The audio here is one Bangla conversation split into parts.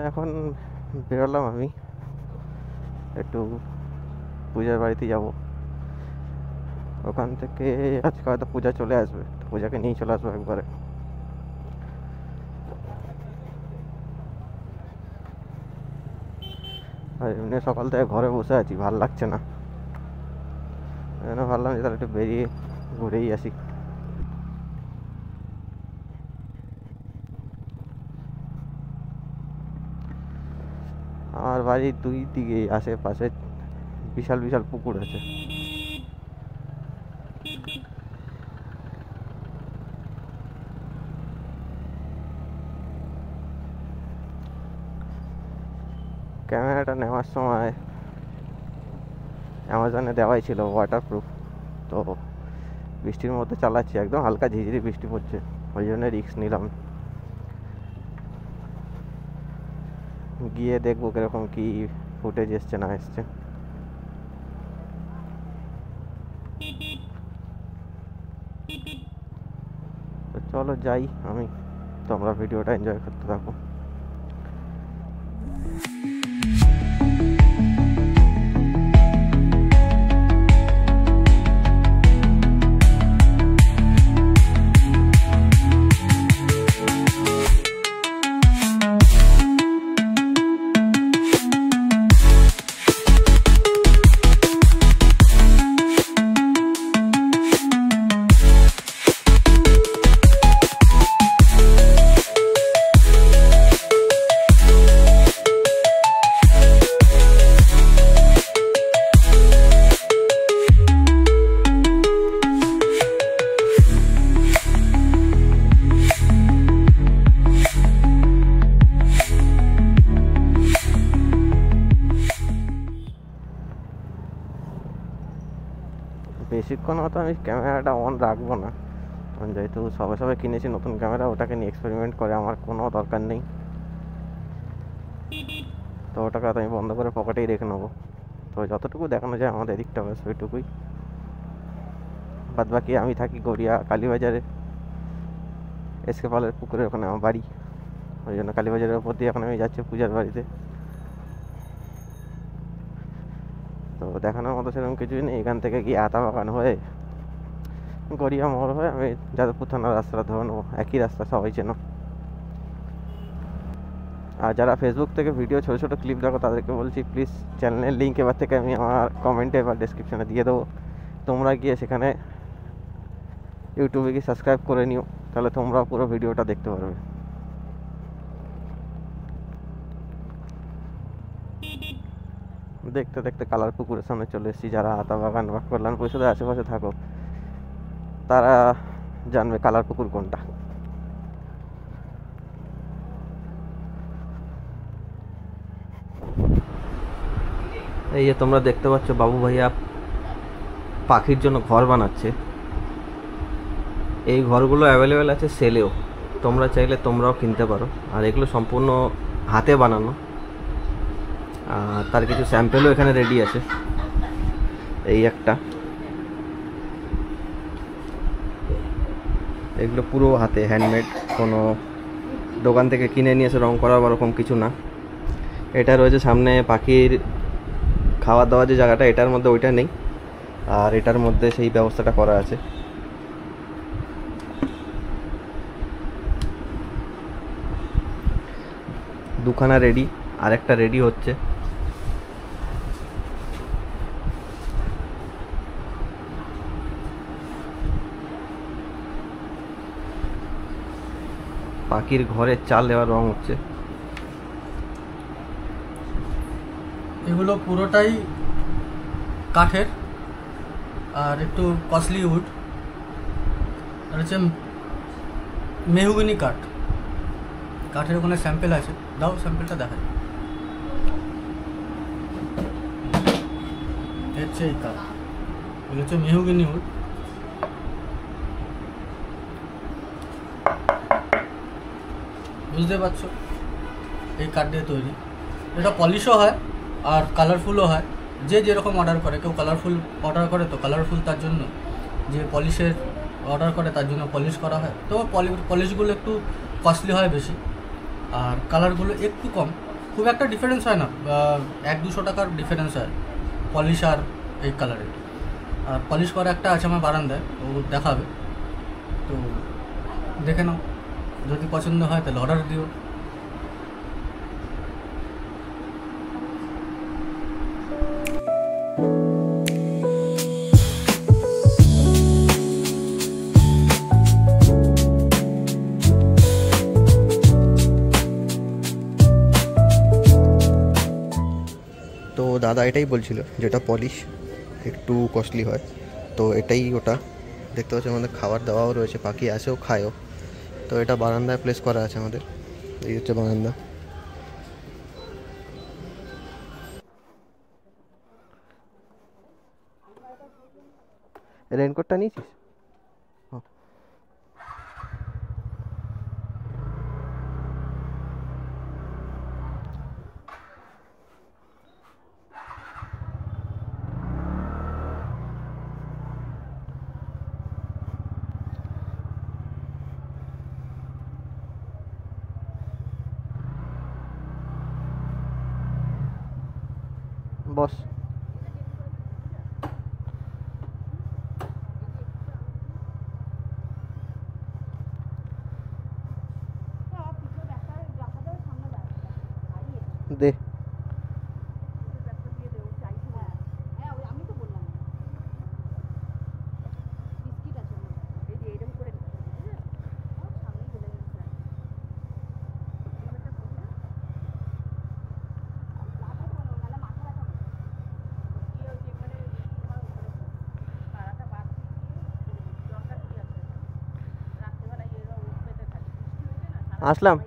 এখন বেরোলাম আমি একটু পূজার বাড়িতে যাব। ওখান থেকে আজকে হয়তো পূজা চলে আসবে, পূজাকে নিয়ে চলে আসবো একবারে। আর এমনি সকাল থেকে ঘরে বসে আছি, ভাল লাগছে না, ভাবলাম যে তাহলে একটু বেরিয়ে ঘুরেই আসি। আমার বাড়ির দুই দিকে আশেপাশে বিশাল বিশাল পুকুর আছে। ক্যামেরাটা নেওয়ার সময় অ্যামাজনে দেওয়াই ছিল ওয়াটারপ্রুফ, তো বৃষ্টির মধ্যে চালাচ্ছি, একদম হালকা ঝিঝিরি বৃষ্টি পড়ছে, ওই জন্য রিস্ক নিলাম। গিয়ে দেখবো কিরকম কি ফুটেজ এসছে না এসছে। তো চলো যাই আমি, তোমরা ভিডিওটা এনজয় করতে থাকো। বেশিক্ষণ হয়তো আমি ক্যামেরাটা অন রাখবো না, কারণ যেহেতু সবে সবে কিনেছি নতুন ক্যামেরা, ওটাকে নিয়ে এক্সপেরিমেন্ট করে আমার কোনো দরকার নেই। তো ওটাকে তো আমি বন্ধ করে পকেটেই রেখে নেবো। তো যতটুকু দেখানো যায় আমাদের এদিকটা ব্যাস ওইটুকুই। বাদ বাকি আমি থাকি গড়িয়া কালীবাজারে, এসকে পালের পুকুরের ওখানে আমার বাড়ি, ওই জন্য কালীবাজারের ওপর দিয়ে এখন আমি যাচ্ছি পূজার বাড়িতে। তো দেখানোর মতো সেরকম কিছুই নেই, এখান থেকে গিয়ে আতা বাগান হয়ে গড়িয়া মোড় হয়ে আমি যাদবপুর থানার রাস্তাটা ধরে নেবো, একই রাস্তা, সবাই চেনো। আর যারা ফেসবুক থেকে ভিডিও ছোটো ছোটো ক্লিপ দেখো তাদেরকে বলছি প্লিজ চ্যানেলের লিঙ্ক এবার থেকে আমি আমার কমেন্টে বা ডেসক্রিপশানে দিয়ে দেবো, তোমরা গিয়ে সেখানে ইউটিউবে গিয়ে সাবস্ক্রাইব করে নিও, তাহলে তোমরাও পুরো ভিডিওটা দেখতে পারবে। দেখতে দেখতে কালার পুকুরের সামনে চলে এসেছি। যারা আতা বাগান বা কল্যাণ পরিষদের আশেপাশে থাকো তারা জানবে কালার পুকুর কোনটা। এই যে তোমরা দেখতে পাচ্ছ বাবু ভাইয়া পাখির জন্য ঘর বানাচ্ছে। এই ঘরগুলো অ্যাভেলেবেল আছে সেলেও, তোমরা চাইলে তোমরাও কিনতে পারো। আর এগুলো সম্পূর্ণ হাতে বানানো, আর তার কিছু স্যাম্পেলও এখানে রেডি আছে। এই একটা, এগুলো পুরো হাতে হ্যান্ডমেড, কোনো দোকান থেকে কিনে নিয়ে এসে রং করা বা ওরকম কিছু না। এটা রয়েছে সামনে পাখির খাওয়া দাওয়া যে জায়গাটা, এটার মধ্যে ওইটা নেই, আর এটার মধ্যে সেই ব্যবস্থাটা করা আছে। দুখানা রেডি, আর একটা রেডি হচ্ছে। পাখির ঘরের চাল দেওয়ার রং হচ্ছে। এগুলো পুরোটাই কাঠের আর একটু কস্টলি উড, আর হচ্ছে মেহগনি কাঠের ওখানে স্যাম্পেল আছে, দাও স্যাম্পেলটা দেখাই। হচ্ছে এই কাঠ, এগুলো হচ্ছে মেহগনি উড। বুঝতে পারছো, এই কাঠ দিয়ে তৈরি। এটা পলিশও হয় আর কালারফুলও হয়, যে যেরকম অর্ডার করে। কেউ কালারফুল অর্ডার করে তো কালারফুল, তার জন্য যে পলিশের অর্ডার করে তার জন্য পলিশ করা হয়। তো পলিশগুলো একটু কস্টলি হয় বেশি, আর কালারগুলো একটু কম, খুব একটা ডিফারেন্স হয় না, 1-200 টাকার ডিফারেন্স হয় পলিশ আর এই কালারের। আর পলিশ করা একটা আছে আমার বারান্দায়, ও দেখাবে, তো দেখে নাও, যদি পছন্দ হয় তাহলে অর্ডার দিও। তো দাদা এটাই বলছিল যেটা পলিশ একটু কস্টলি হয়, তো এটাই ওটা। দেখতে পাচ্ছি আমাদের খাবার দাওয়াও রয়েছে, পাখি আসেও খায়ও। তো এটা বারান্দায় প্লেস করা আছে আমাদের, এই হচ্ছে বারান্দা। রেনকোটটা নিয়েছিস? বস। দে। আসলাম,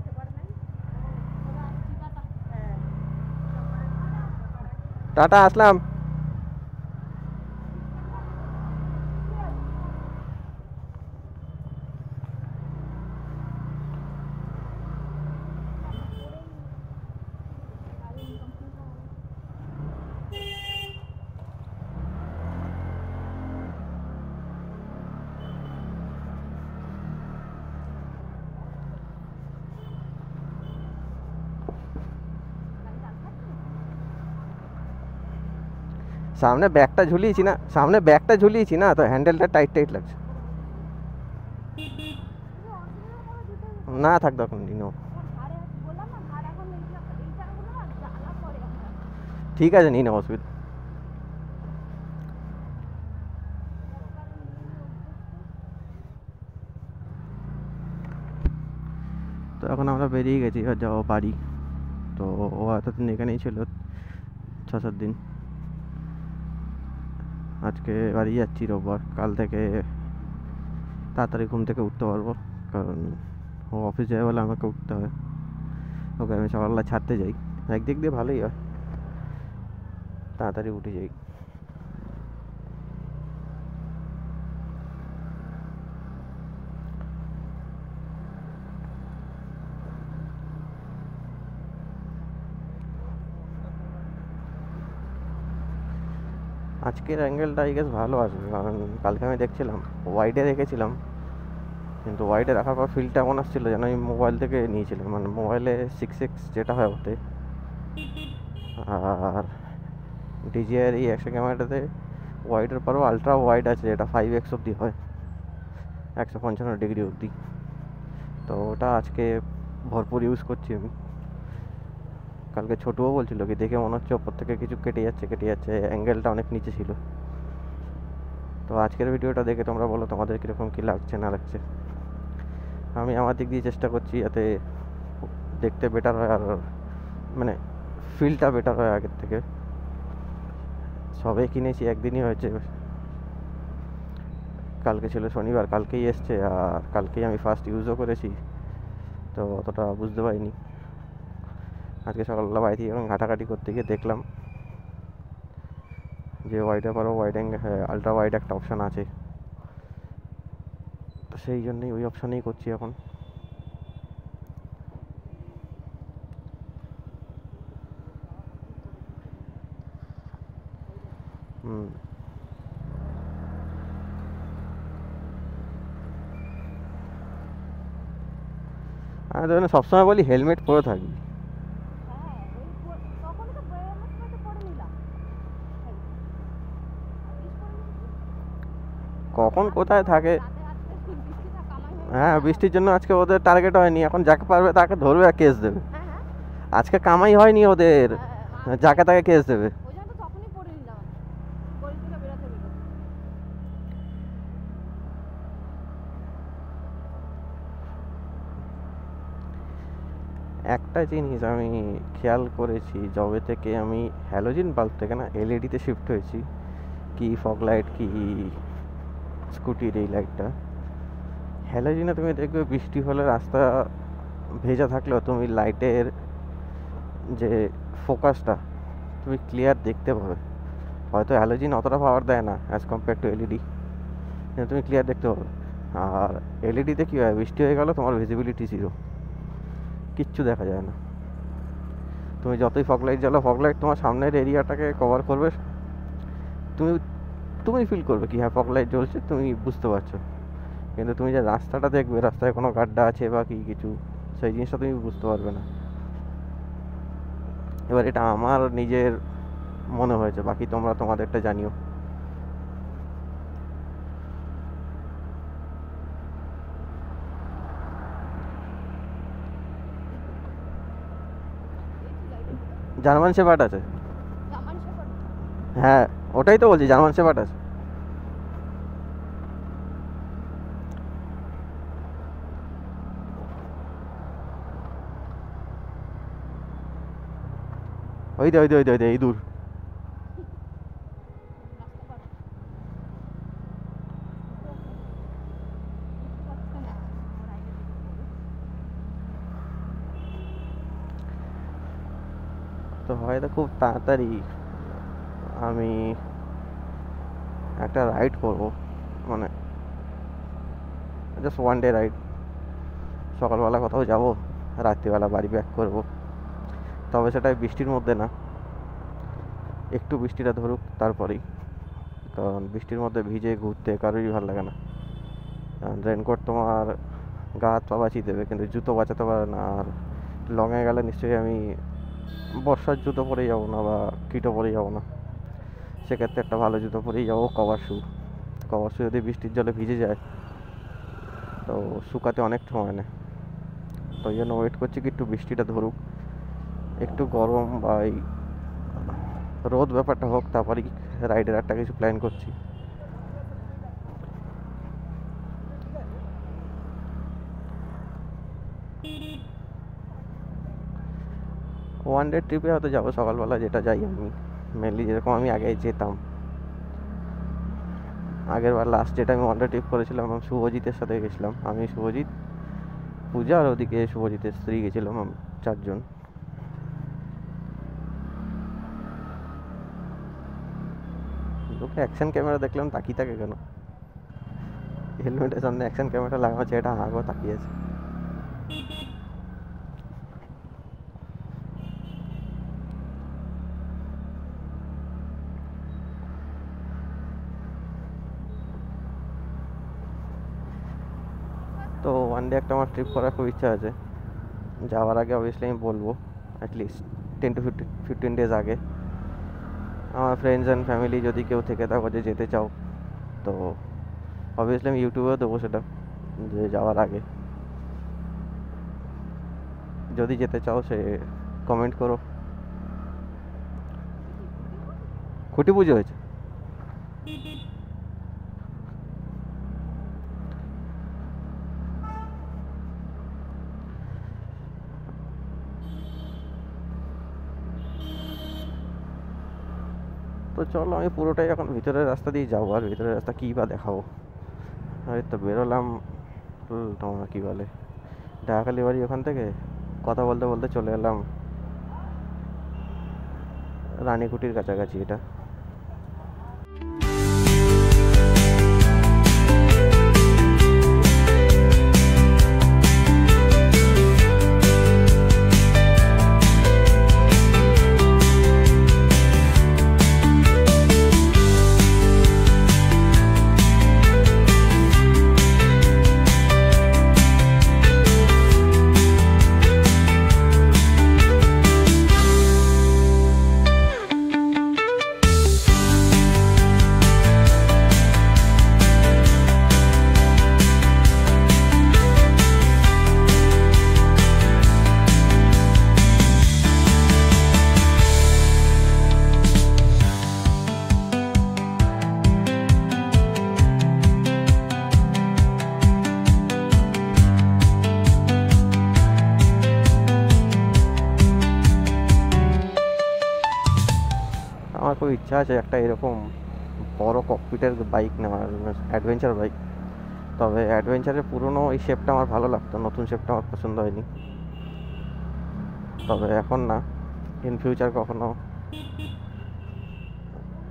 টাটা, আসলাম। সামনে ব্যাগটা ঝুলিয়েছি না, সামনে ব্যাগটা ঝুলিয়েছি না, তো হ্যান্ডেলটা টাইট টাইট লাগছে। না থাক, দরকার নেই, নো। ঠিক আছে, নিয়ে নেবো, অসুবিধা। তো এখন আমরা বেরিয়ে গেছি আর যাবো বাড়ি। তো ও এতদিন এখানেই ছিল, 6-7 দিন। আজকে বাড়ি যাচ্ছি রোববার, কাল থেকে তাড়াতাড়ি ঘুম থেকে উঠতে পারবো, কারণ ও অফিস যাবে বলে আমাকে উঠতে হয়। ওকে আমি সকালবেলা ছাড়তে যাই, একদিক দিয়ে ভালোই হয়, তাড়াতাড়ি উঠে যাই। আজকের অ্যাঙ্গেলটা আই গেস ভালো আসবে, কারণ কালকে আমি দেখছিলাম ওয়াইডে রেখেছিলাম, কিন্তু ওয়াইডে রাখার পর ফিলটা এমন আসছিলো যেন আমি মোবাইল থেকে নিয়েছিলাম, মানে মোবাইলে 6x যেটা হয় ওতে। আর ডিজিআইয়ের এই অ্যাকশন ক্যামেরাটাতে ওয়াইডের পরেও আলট্রা ওয়াইড আছে, যেটা 5x অবধি হয়, 155 ডিগ্রি অবধি। তো ওটা আজকে ভরপুর ইউজ করছি আমি। কালকে ছোটুও বলছিল কি দেখে মনে হচ্ছে ওপর থেকে কিছু কেটে যাচ্ছে, অ্যাঙ্গেলটা অনেক নিচে ছিল। তো আজকের ভিডিওটা দেখে তোমরা বলো তোমাদের কীরকম কী লাগছে না লাগছে। আমি আমার দিক দিয়ে চেষ্টা করছি যাতে দেখতে বেটার হয়, আর মানে ফিলটা বেটার হয় আগের থেকে। সবে কিনেছি, একদিনই হয়েছে, কালকে ছিল শনিবার, কালকেই এসছে, আর কালকেই আমি ফার্স্ট ইউজও করেছি, তো অতটা বুঝতে পারিনি। আজকে সকালবেলা বাড়ি থেকে যখন ঘাটাঘাটি করতে গিয়ে দেখলাম যে ওয়াইডের পরও ওয়াইড অ্যাঙ্গেল, আলট্রা ওয়াইড একটা অপশান আছে, তো সেই জন্যই ওই অপশানেই করছি এখন। হুম। আমি তো সবসময় বলি হেলমেট পরে থাকবি। হ্যাঁ ওই তখনই তো বেরোনোর সময় তো পরে নিলাম কখন কোথায় থাকে। রাতে আজকে বৃষ্টি থাকা কামাই হয়ে হ্যাঁ, বৃষ্টির জন্য আজকে ওদের টার্গেট হয়নি, এখন যাকে পারবে তাকে ধরবে আর কেস দেবে। হ্যাঁ হ্যাঁ আজকে কামাই হয়নি ওদের, যাকে তাকে কেস দেবে। ওই জন্য তো তখনই পরে নিলাম গলি থেকে বেরোতে বেরোতে একটা জিনিস আমি খেয়াল করেছি, যবে থেকে আমি হ্যালোজিন বাল্ব থেকে না এলইডিতে শিফট হয়েছি, কি ফগ লাইট কি স্কুটির এই লাইটটা, হ্যালোজিনে তুমি দেখবে বৃষ্টি হলে রাস্তা ভেজা থাকলেও তুমি লাইটের যে ফোকাসটা তুমি ক্লিয়ার দেখতে পাবে। হয়তো হ্যালোজিন অতটা পাওয়ার দেয় না অ্যাজ কম্পেয়ার টু এলইডি, কিন্তু তুমি ক্লিয়ার দেখতে পাবে। আর এলইডিতে কী হয়, বৃষ্টি হয়ে গেল তোমার ভিজিবিলিটি জিরো, কিচ্ছু দেখা যায় না। তুমি যতই ফগ লাইট জ্বালো, ফগ লাইট তোমার সামনের এরিয়াটাকে কভার করবে, তুমি তুমি ফিল করবে কি হ্যাঁ ফগ লাইট জ্বলছে, তুমি বুঝতে পারছো। কিন্তু তুমি যে রাস্তাটা দেখবে, রাস্তায় কোনো গাড্ডা আছে বা কি কিছু, সেই জিনিসটা তুমি বুঝতে পারবে না। এবার এটা আমার নিজের মনে হয়েছে, বাকি তোমরা তোমাদেরটা জানিও। জার্মান শেপার্ড আছে। জামান শেফার্ড হ্যাঁ, ওটাই তো বলছি, জার্মান শেপার্ড আছে। ওই দে ওই দে ওই দে ওই দে, এই দূর। রাস্তা পার বুঝতে পারছে না ওর আইডিয়া থেকে তো হয়তো খুব তাড়াতাড়ি আমি একটা রাইড করব, মানে জাস্ট ওয়ান ডে রাইড। সকালবেলা কোথাও যাব, রাত্রিবেলা বাড়ি ব্যাক করব। তবে সেটা বৃষ্টির মধ্যে না, একটু বৃষ্টিটা ধরুক তারপরেই, কারণ বৃষ্টির মধ্যে ভিজে ঘুরতে কারোরই ভালো লাগে না। রেনকোট তোমার গা হাত পা বাঁচিয়ে দেবে, কিন্তু জুতো বাঁচাতে পারে না। আর লংয়ে গেলে নিশ্চয়ই আমি বর্ষার জুতো পরেই যাবো না, বা কিটো পরেই যাবো না। সেক্ষেত্রে একটা ভালো জুতো পরেই যাবো, কভার শু। কভার শু যদি বৃষ্টির জলে ভিজে যায় তো শুকাতে অনেক সময় নেয়। তো ওই জন্য ওয়েট করছি কি একটু বৃষ্টিটা ধরুক, একটু গরম বা এই রোদ ব্যাপারটা হোক, তারপরেই রাইডের একটা কিছু প্ল্যান করছি। ওয়ান ডে ট্রিপে হয়তো যাবো সকালবেলা, যেটা যাই আমি মেনলি, যেরকম আমি আগে যেতাম। আগের বার লাস্ট যেটা আমি ওয়ান ডে ট্রিপ করেছিলাম, আমি শুভজিতের সাথে গেছিলাম। আমি, শুভজিৎ, পূজা, আর ওদিকে শুভজিতের স্ত্রী গেছিলাম, আমি 4 জন। লোকে অ্যাকশন ক্যামেরা দেখলাম তাকিয়ে থাকে কেন? হেলমেটের সামনে অ্যাকশন ক্যামেরা লাগানো আছে, এটা হাঁকো তাকিয়ে আছে। তো ওয়ান ডে একটা আমার ট্রিপ করার খুব ইচ্ছা আছে। যাওয়ার আগে অবভিয়াসলি আমি বলবো অ্যাটলিস্ট 10 to 15 ডেজ আগে। আমার ফ্রেন্ডস অ্যান্ড ফ্যামিলি যদি কেউ থেকে থাকো যে যেতে চাও, তো অবভিয়াসলি আমি ইউটিউবেও দেবো সেটা, যে যাওয়ার আগে যদি যেতে চাও সে কমেন্ট করো। খুঁটি পুজো হয়েছে। তো চলো, আমি পুরোটাই এখন ভিতরের রাস্তা দিয়ে যাবো, আর ভিতরের রাস্তা কী বা দেখাবো। এই তো বেরোলাম, তোমার কী বলে, ঢাকালি বাড়ি, ওখান থেকে কথা বলতে বলতে চলে এলাম রানীকুটির কাছাকাছি। এটা ইচ্ছা আছে একটা এরকম বড় ককপিটের বাইক নেওয়ার, অ্যাডভেঞ্চার বাইক। তবে অ্যাডভেঞ্চারের পুরনো এই শেপটা আমার ভালো লাগতো, নতুন শেপটা আমার পছন্দ হয়নি। তবে এখন না, ইন ফিউচার কখনো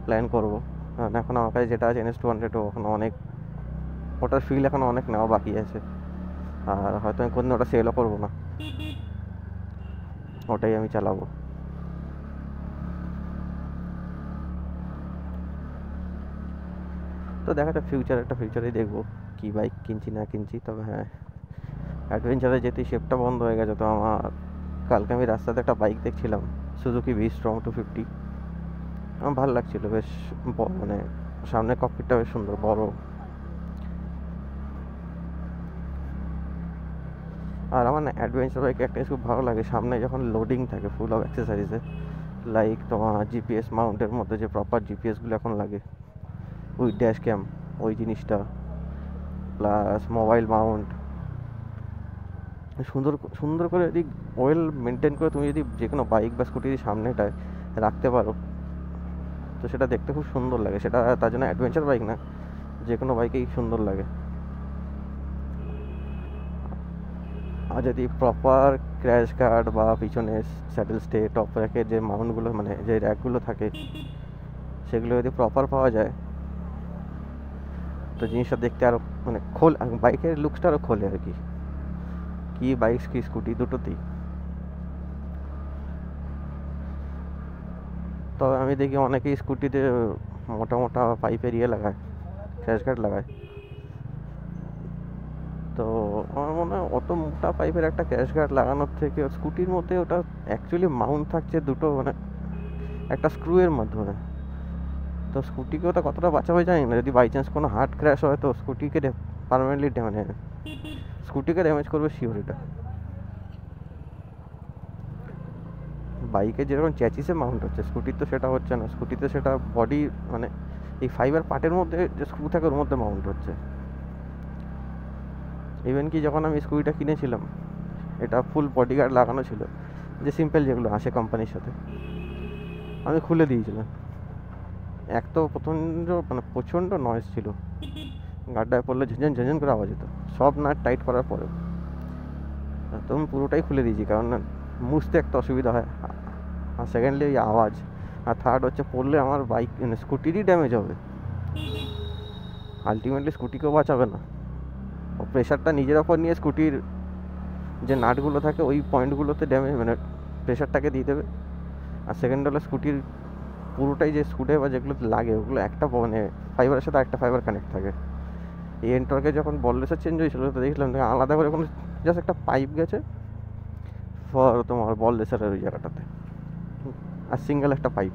প্ল্যান করবো। কারণ এখন আমার কাছে যেটা আছে NS200, ওখানে অনেক, ওটার ফিল এখন অনেক নেওয়া বাকি আছে। আর হয়তো আমি কোনদিন ওটা সেলও করবো না, ওটাই আমি চালাবো। তো দেখা যাক ফিউচারেই দেখবো কি বাইক কিনছি না কিনছি। তবে হ্যাঁ, অ্যাডভেঞ্চারে যেতে শেপটা বন্ধ হয়ে গেছে। তো আমার কালকে আমি রাস্তাতে একটা বাইক দেখছিলাম, সুজুকি V-Strom 250। আমার ভালো লাগছিল, বেশ মানে সামনের ককপিটটা বেশ সুন্দর বড়। আর আমার না অ্যাডভেঞ্চার বাইকে একটা জিনিস খুব ভালো লাগে, সামনে যখন লোডিং থাকে ফুল অফ অ্যাক্সেসরিজে, লাইক তোমার জিপিএস মাউন্টের মধ্যে যে প্রপার জিপিএসগুলো এখন লাগে, উইথ ড্যাশ ক্যাম, ওই জিনিসটা, প্লাস মোবাইল মাউন্ট, সুন্দর সুন্দর করে যদি ওয়েল মেনটেন করে তুমি যদি যে কোনো বাইক বা স্কুটির সামনেটায় রাখতে পারো, তো সেটা দেখতে খুব সুন্দর লাগে। সেটা তার জন্য অ্যাডভেঞ্চার বাইক না, যে কোনো বাইকেই সুন্দর লাগে। আর যদি প্রপার ক্র্যাশ গার্ড বা পিছনে স্যাডেল স্টে, টপ র্যাকের যে মাউন্টগুলো, মানে যে র্যাকগুলো থাকে, সেগুলো যদি প্রপার পাওয়া যায়, তো জিনিসটা দেখতে আরও মানে বাইকের লুকসটা আরও খোলে আর কি। কি বাইক কি স্কুটি দুটোতেই। তবে আমি দেখি অনেকেই স্কুটিতে মোটা মোটা পাইপের লাগায়, ক্র্যাশ গার্ড লাগায়। তো আমার মনে হয় অত মোটা পাইপের একটা ক্র্যাশ গার্ড লাগানোর থেকে স্কুটির মধ্যে ওটা অ্যাকচুয়ালি মাউন্ট থাকছে দুটো, মানে একটা স্ক্রুয়ের মাধ্যমে। তো স্কুটিকে ওটা কতটা বাঁচাবে জানি না, যদি বাই চান্স কোনো হার্ড ক্র্যাশ হয় তো স্কুটিকে পারমানেন্টলি মানে স্কুটিকে ড্যামেজ করবে শিওর এটা। বাইকে যেরকম চ্যাচিসে মাউন্ট হচ্ছে, স্কুটির তো সেটা হচ্ছে না। স্কুটিতে সেটা বডি মানে এই ফাইবার পার্টের মধ্যে যে স্ক্রু থাকে ওর মধ্যে মাউন্ট হচ্ছে। ইভেন কি যখন আমি স্কুটিটা কিনেছিলাম, এটা ফুল বডি গার্ড লাগানো ছিল, যে সিম্পল যেগুলো আসে কোম্পানির সাথে, আমি খুলে দিয়েছিলাম। এক তো প্রচণ্ড নয়েজ ছিল, গাড্ডায় পড়লে ঝনঝন ঝনঝন করে আওয়াজ হতো, সব নাট টাইট করার পরেও। তো আমি পুরোটাই খুলে দিয়েছি, কারণ মুছতে একটা অসুবিধা হয়, আর সেকেন্ডলি ওই আওয়াজ, আর থার্ড হচ্ছে পড়লে আমার বাইক মানে স্কুটিরই ড্যামেজ হবে, আলটিমেটলি স্কুটিকেও বাঁচাবে না। ও প্রেশারটা নিজের ওপর নিয়ে স্কুটির যে নাটগুলো থাকে ওই পয়েন্টগুলোতে ড্যামেজ মানে প্রেশারটাকে দিয়ে দেবে। আর সেকেন্ড হলো স্কুটির পুরোটাই যে স্কুটে বা যেগুলোতে লাগে ওগুলো একটা মানে ফাইবারের সাথে একটা ফাইবার কানেক্ট থাকে। এই এন্টর্কে যখন বললেসার চেঞ্জ হয়েছিল তো দেখলাম আলাদা করে কোনো জাস্ট একটা পাইপ গেছে ফর তোমার বললেসারের ওই জায়গাটাতে, আর সিঙ্গেল একটা পাইপ।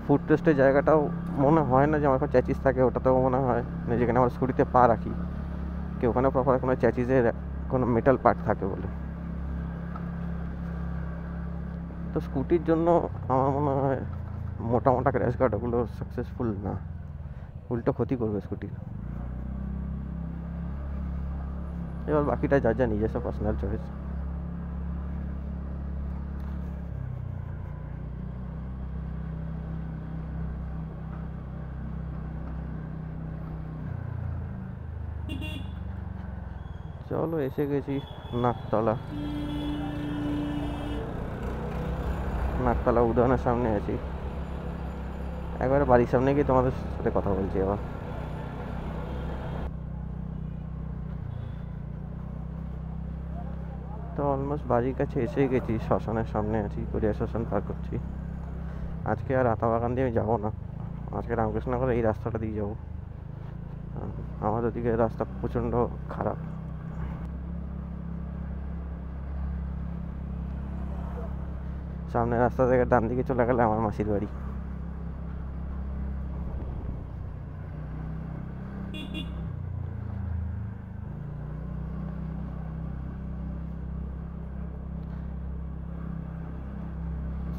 ফুট টেস্টের জায়গাটাও মনে হয় না যে আমার এখন চ্যাচিস থাকে, ওটাতেও মনে হয় না যেখানে আমার স্কুটিতে পা রাখি কি ওখানে প্রপার কোনো চ্যাচিসের কোনো মেটাল পার্ট থাকে বলে। তো স্কুটির জন্য আমার মনে হয় মোটা মোটা ক্র্যাশ গার্ড ওগুলো সাকসেসফুল না, উল্টো ক্ষতি করবে স্কুটির। এবার বাকিটা যা যা নিজস্ব পার্সোনাল চয়েস। চলো এসে গেছি নাকতলা উদয়নের সামনে আছি। একবারে বাড়ির সামনে গিয়ে তোমাদের সাথে কথা বলছি আবার। তো অলমোস্ট বাড়ির কাছে এসে গেছি, শ্মশানের সামনে আছি, গড়িয়া শ্মশান পার করছি। আজকে আর আতাবাগান দিয়ে আমি যাবো না, আজকে রামকৃষ্ণনগর এই রাস্তাটা দিয়ে যাবো। আমাদের দিকে রাস্তা প্রচণ্ড খারাপ। সামনে রাস্তা থেকে ডান দিকে চলে গেলে আমার মাসির বাড়ি।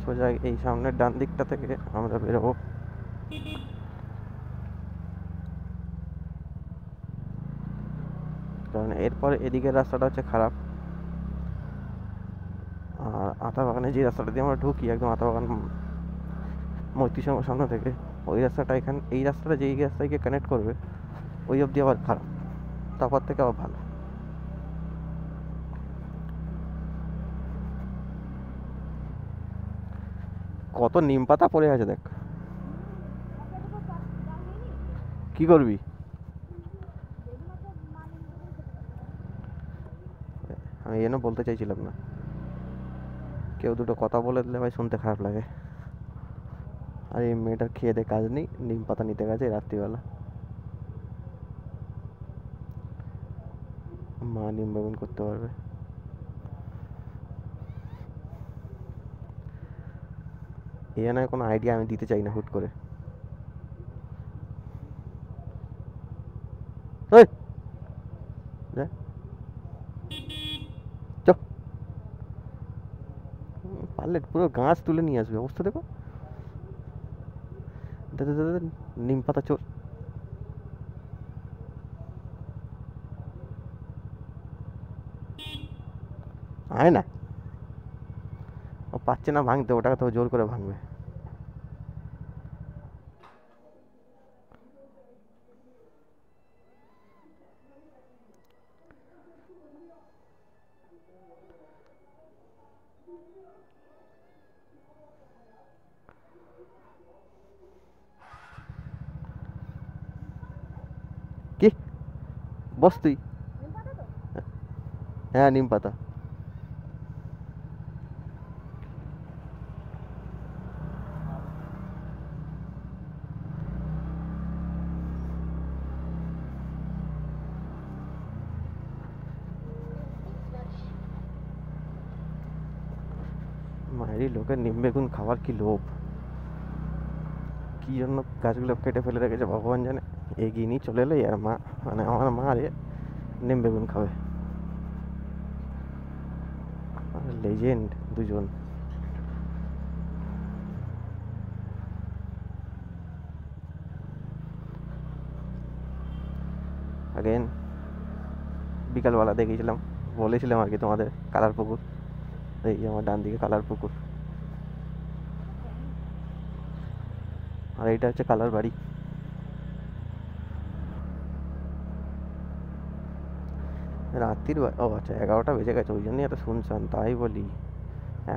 সোজা এই সামনের ডান দিকটা থেকে আমরা বেরোবো। কারণ এরপর এদিকের রাস্তাটা হচ্ছে খারাপ, আর আতাবাগানে যে রাস্তাটা দিয়ে আমরা ঢুকি একদম আতাবাগান মৈত্রী সংঘ সামনে থেকে ওই রাস্তাটা এই রাস্তাটা যেই রাস্তায় গিয়ে কানেক্ট করবে ওই অবধি আবার খারাপ, তারপর থেকে আবার ভালো। কত নিম পাতা পড়ে আছে দেখ। কি করবি? আমি এই জন্য বলতে চাইছিলাম না, কেউ দুটো কথা বলে দিলে ভাই শুনতে খারাপ লাগে। আর এই মেয়েটার খেয়ে দে কাজ নেই, নিম পাতা নিতে গেছে রাত্রিবেলা। মা নিম বেগুন করতে পারবে। এ নয় কোনো আইডিয়া আমি দিতে চাই না হুট করে। এই, যা, চ। পারলে পুরো গাছ তুলে নিয়ে আসবে, অবস্থা দেখো। দে দে দে দে, নিম পাতা চোর। আয় না, ও পাচ্ছে না ভাঙতে, ওটাকে তো জোর করে ভাঙবে। কি বস তুই? হ্যাঁ নিম পাতা। মায়েরই লোকের নিম বেগুন খাবার কি লোভ, কি জন্য গাছগুলো কেটে ফেলে রেখেছে ভগবান জানে। এগিয়ে নিয়ে চলে এলো আর মা, মানে আমার মা আরে নিম বেগুন খাবে। লেজেন্ড দুজন। আগেন বিকালবেলা দেখিয়েছিলাম, বলেছিলাম আর কি তোমাদের কালার পুকুর, এই যে আমার ডান দিকে কালার পুকুর, আর এইটা হচ্ছে কালার বাড়ি। রাত্রির ও আচ্ছা 11টা বেজে গেছে, ওই জন্যই এত শুনশান, তাই বলি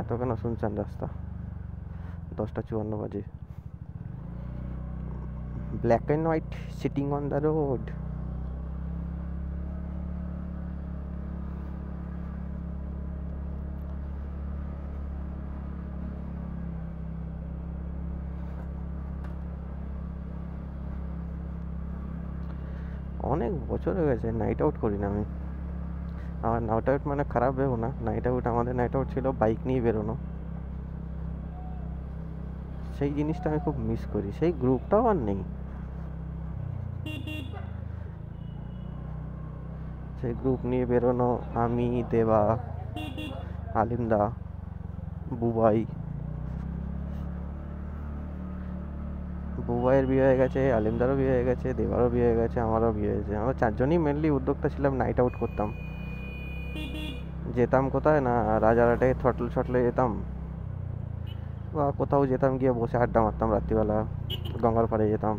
এত কেন শুনশান রাস্তা। 10:54 বাজে। Black and white sitting on the road. অনেক বছর হয়ে গেছে নাইট আউট করি না আমি। আমার নাইট আউট মানে খারাপ ভেবো না, নাইট আউট আমাদের নাইট আউট ছিল বাইক নিয়ে বেরোনো, সেই জিনিসটা আমি খুব মিস করি, সেই গ্রুপটাও আর নেই। সেই গ্রুপ নিয়ে বেরোনো, আমি, দেবা, আলিমদা, বুবাই। বুবাইয়ের বিয়ে হয়ে গেছে, আলিমদারও বিয়ে হয়ে গেছে, দেবারও বিয়ে হয়ে গেছে, আমারও বিয়ে হয়েছে। আমরা চারজনই মেনলি উদ্যোক্তা ছিলাম, নাইট আউট করতাম। যেতাম কোথায় না, রাজারহাটে থটল ছটলে যেতাম, বা কোথাও যেতাম গিয়ে বসে আড্ডা মারতাম রাত্রিবেলা, গঙ্গার পাড়ে যেতাম।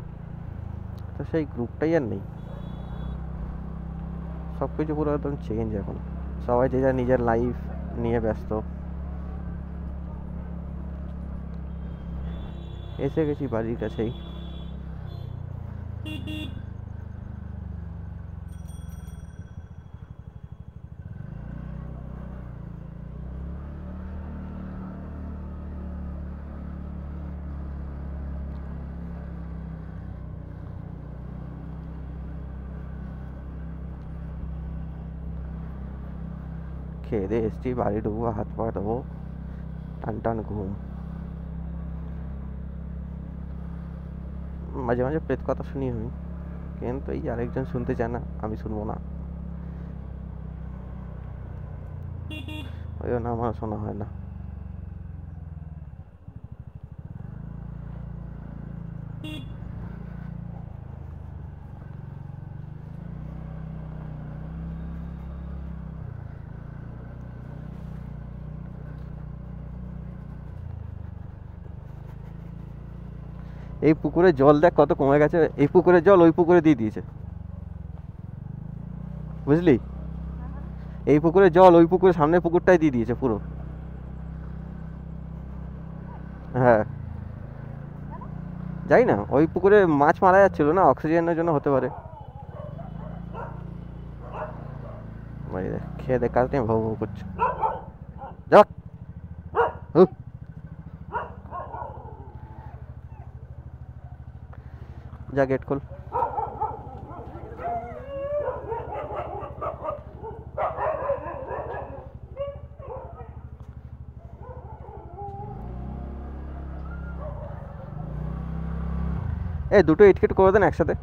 তো সেই গ্রুপটাই আর নেই, সব কিছু পুরো একদম চেঞ্জ এখন, সবাই যে যার নিজের লাইফ নিয়ে ব্যস্ত। এসে গেছি বাড়ির কাছেই। খেয়ে দিয়ে এসছি, বাড়ি ঢুকবো, হাত পা ধোবো, টান টান ঘুম। মাঝে মাঝে প্রেত কথা শুনি আমি, কিন্তু এই আরেকজন শুনতে চায় না, আমি শুনবো না, ওই জন্য আমার শোনা হয় না। এই পুকুরে জল দেখ কত কমে গেছে, এই পুকুরের জল ওই পুকুরে দিয়ে দিয়েছে, বুঝলি? এই পুকুরের জল ওই পুকুরের সামনের পুকুরটাই দিয়ে দিয়েছে পুরো। হ্যাঁ যাই না, ওই পুকুরে মাছ মারা যাচ্ছিল না, অক্সিজেনের জন্য হতে পারে। ভাই দেখ, খেয়ে দেখ কাজ নিয়ে ভাউ ভাউ করছে। যাক হুক। যা গেট খোল। দুটো ইটকেট করে দেন একসাথে।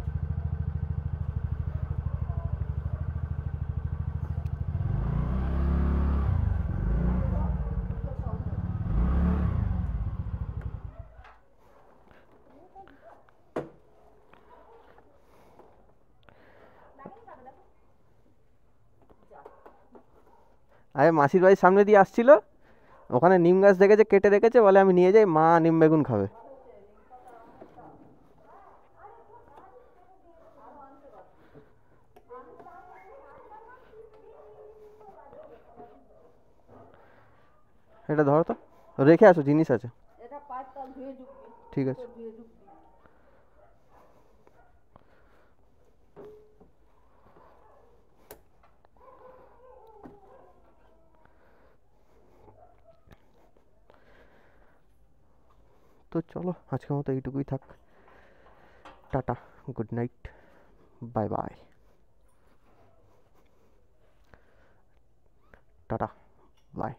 আরে মাসির বাড়ির সামনে দিয়ে আসছিল, ওখানে নিম গাছ দেখেছে, কেটে রেখেছে, বলে আমি নিয়ে যাই, মা নিম বেগুন খাবে। এটা ধরো তো, রেখে আসো, জিনিস আছে। ঠিক আছে। তো চলো আজকের মতো এইটুকুই থাক। Tata, good night, bye bye, tata, by.